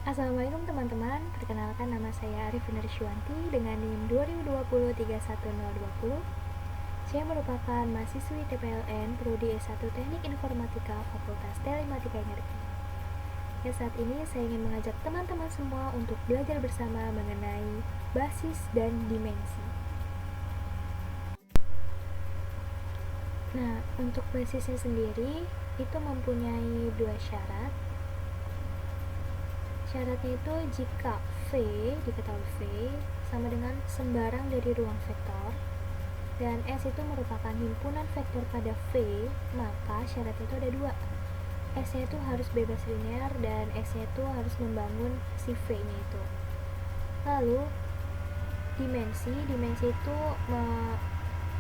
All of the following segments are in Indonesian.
Assalamualaikum teman-teman, perkenalkan nama saya Arifin Riswanti dengan NIM 2020-31020. Saya merupakan mahasiswi TPLN Prodi S1 Teknik Informatika Fakultas Telematika Energi. Saat ini saya ingin mengajak teman-teman semua untuk belajar bersama mengenai basis dan dimensi. Nah, untuk basisnya sendiri itu mempunyai dua syarat. Syaratnya itu jika V, diketahui V, sama dengan sembarang dari ruang vektor, dan S itu merupakan himpunan vektor pada V, maka syaratnya itu ada dua. S-nya itu harus bebas linear, dan S-nya itu harus membangun si V-nya itu. Lalu, dimensi itu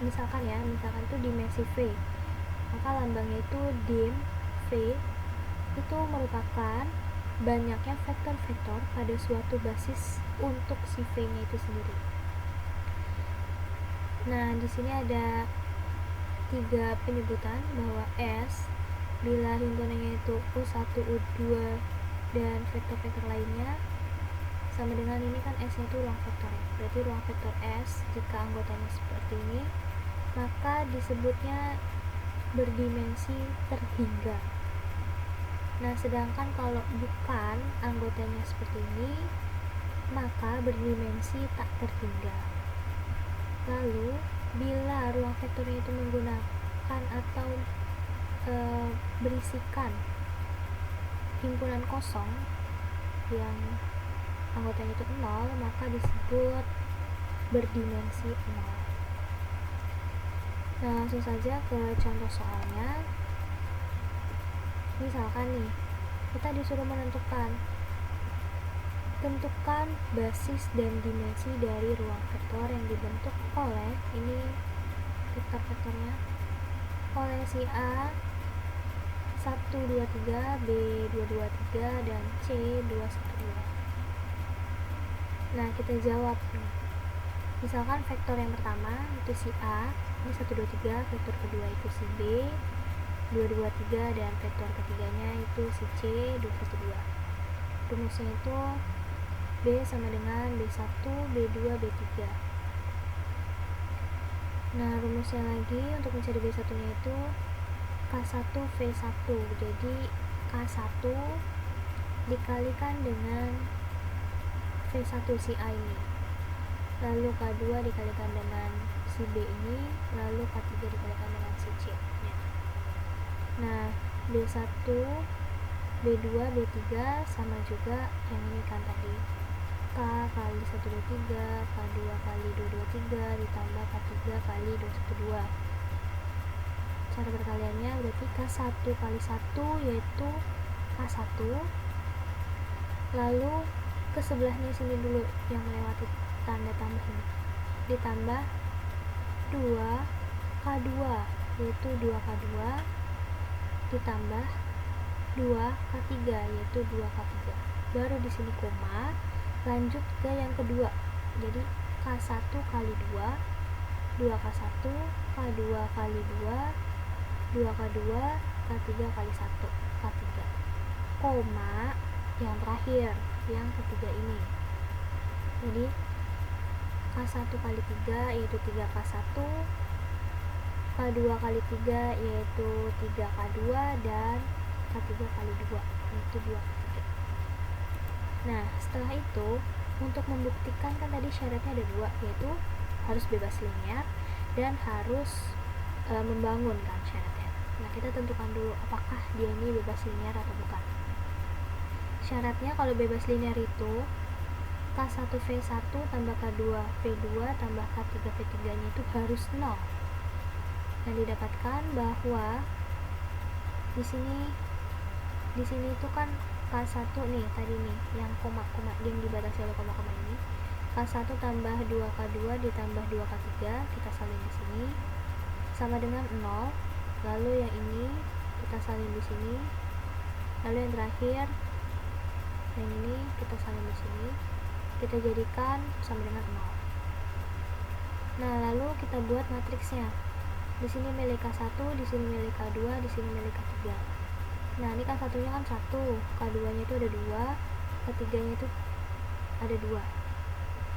misalkan itu dimensi V, maka lambangnya itu dim, V, itu merupakan banyaknya vektor-vektor pada suatu basis untuk si V-nya itu sendiri. Nah, di sini ada 3 penyebutan bahwa S bila himpunannya itu U1, U2 dan vektor-vektor lainnya sama dengan ini kan S-nya itu ruang vektor ya. Berarti ruang vektor S jika anggotanya seperti ini, maka disebutnya berdimensi terhingga. Nah, sedangkan kalau bukan anggotanya seperti ini, maka berdimensi tak terhingga. Lalu, bila ruang vektornya itu menggunakan atau berisikan himpunan kosong yang anggotanya itu 0, maka disebut berdimensi 0. Nah, langsung saja ke contoh soalnya. Misalkan nih, kita disuruh tentukan basis dan dimensi dari ruang vektor yang dibentuk oleh ini vektor-vektornya oleh si A 123, B 223 dan C 212. Nah, kita jawab nih. Misalkan vektor yang pertama itu si A, ini 123, vektor kedua itu si B 223 dan vektor ketiganya itu si C 212. Rumusnya itu B sama dengan B1, B2, B3. Nah, rumusnya lagi untuk mencari B1 nya itu K1 V1. Jadi K1 dikalikan dengan V1 si A ini, lalu K2 dikalikan dengan si B ini, lalu K3 dikalikan dengan si C nya. Nah, B1, B2, B3 sama juga yang ini kan tadi, K kali 123, K2 kali 223 ditambah K3 kali 212. Cara perkaliannya berarti K1 kali 1 yaitu K1, lalu ke sebelahnya sini dulu yang melewati tanda tambah ini, ditambah 2K2 yaitu 2K2 ditambah 2K3 yaitu 2K3. Baru di sini koma, lanjut ke yang kedua. Jadi K1 kali 2, 2K1, K2 kali 2, 2K2, K3 kali 1, K3. Koma yang terakhir, yang ketiga ini. Jadi K1 kali 3 yaitu 3K1, K2 kali 3 yaitu 3K2 dan K3 kali 2 yaitu 2K3. Nah, setelah itu untuk membuktikan kan tadi syaratnya ada dua, yaitu harus bebas linear dan harus membangun kan syaratnya. Nah, kita tentukan dulu apakah dia ini bebas linear atau bukan. Syaratnya kalau bebas linear itu K1 V1 tambah K2 V2 tambah K3 V3 nya itu harus 0. Nah, didapatkan bahwa di sini itu kan K1 nih tadi nih yang koma-koma yang dibatasi oleh koma-koma ini, K1 tambah 2K2 ditambah 2K3 kita salin di sini sama dengan 0. Lalu yang ini kita salin di sini. Lalu yang terakhir yang ini kita salin di sini. Kita jadikan sama dengan 0. Nah, lalu kita buat matriksnya. Di sini milik K1, di sini milik K2, di sini milik K3. Nah, ini K1-nya kan 1, K2-nya itu ada 2, ketiganya itu ada 2.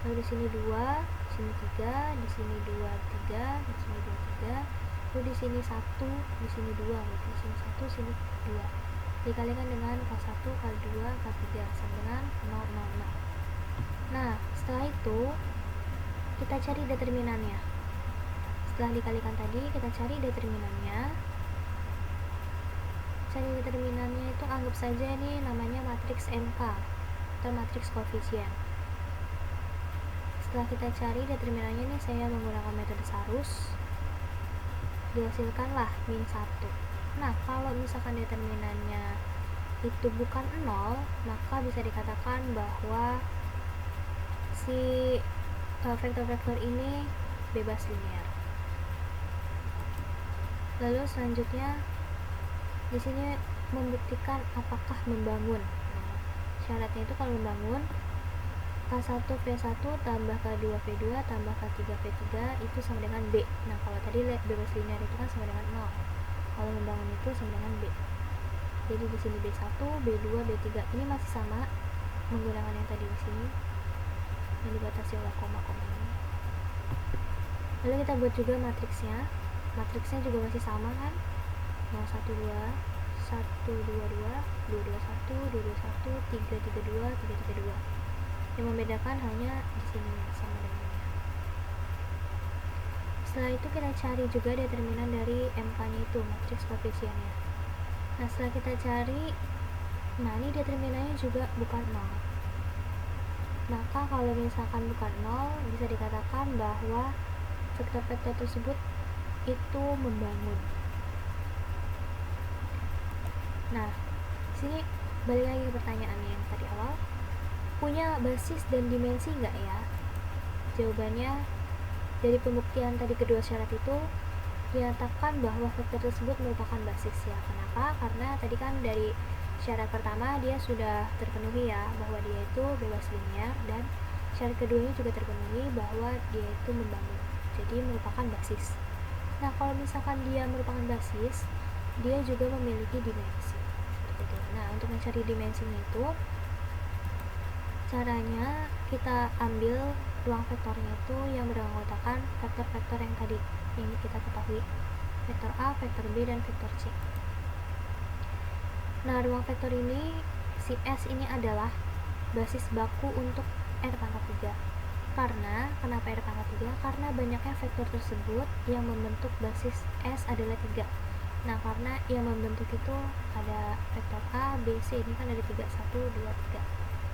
Lalu di sini 2, di sini 3, di sini 2, 3, di sini 2, 3. Lalu di sini 1, di sini 2, berarti di sini 1, sini 2. Dikalikan dengan K1, K2, K3 sama dengan 0, 0, 0. Nah, setelah itu kita cari determinannya. Setelah dikalikan tadi, kita cari determinannya. Cari determinannya itu anggap saja ini namanya matriks MK atau matriks koefisien. Setelah kita cari determinannya ini, saya menggunakan metode Sarus. Dihasilkanlah min 1. Nah, kalau misalkan determinannya itu bukan 0, maka bisa dikatakan bahwa si vektor-vektor ini bebas linear. Lalu selanjutnya di sini membuktikan apakah membangun. Nah, syaratnya itu kalau membangun K1 V1 tambah K2 V2 tambah K3 V3 itu sama dengan B. Nah, kalau tadi bebas linear itu kan sama dengan 0. Kalau membangun itu sama dengan B. Jadi di sini B1, B2, B3 ini masih sama menggunakan yang tadi di sini yang dibatasi oleh koma-koma ini. Lalu kita buat juga matriksnya. Matriksnya juga masih sama kan? 0, 1, 2, 1, 2, 2, 2, 2, 1, 2, 2, 1, 3, 3, 2, 3, 3, 2. Yang membedakan hanya di sini sama dengannya. Setelah itu kita cari juga determinan dari MK-nya itu, matriks koefisiennya. Nah, setelah kita cari, nah ini determinannya juga bukan 0. Maka kalau misalkan bukan 0, bisa dikatakan bahwa vektor-vektor tersebut itu membangun. Nah, sini balik lagi ke pertanyaannya yang tadi awal. Punya basis dan dimensi nggak ya? Jawabannya dari pembuktian tadi kedua syarat itu dinyatakan bahwa vektor tersebut merupakan basis ya. Kenapa? Karena tadi kan dari syarat pertama dia sudah terpenuhi ya, bahwa dia itu bebas linear, dan syarat keduanya juga terpenuhi bahwa dia itu membangun. Jadi merupakan basis. Nah, kalau misalkan dia merupakan basis, dia juga memiliki dimensi. Seperti itu. Nah, untuk mencari dimensinya itu caranya kita ambil ruang vektornya itu yang beranggotakan vektor-vektor yang tadi yang kita ketahui, vektor A, vektor B, dan vektor C. Nah, ruang vektor ini, si S ini adalah basis baku untuk R pangkat 3. Kenapa R pangkat 3? Karena banyaknya vektor tersebut yang membentuk basis S adalah 3. Nah, karena yang membentuk itu ada vektor A, B, C, ini kan ada 3, 1, 2, 3.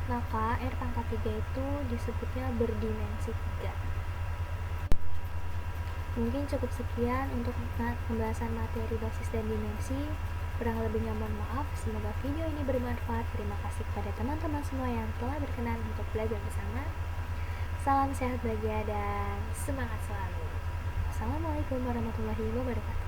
Maka R pangkat 3 itu disebutnya berdimensi 3. Mungkin cukup sekian untuk pembahasan materi basis dan dimensi. Kurang lebihnya mohon maaf. Semoga video ini bermanfaat. Terima kasih kepada teman-teman semua yang telah berkenan untuk belajar bersama. Salam sehat bahagia dan semangat selalu. Assalamualaikum warahmatullahi wabarakatuh.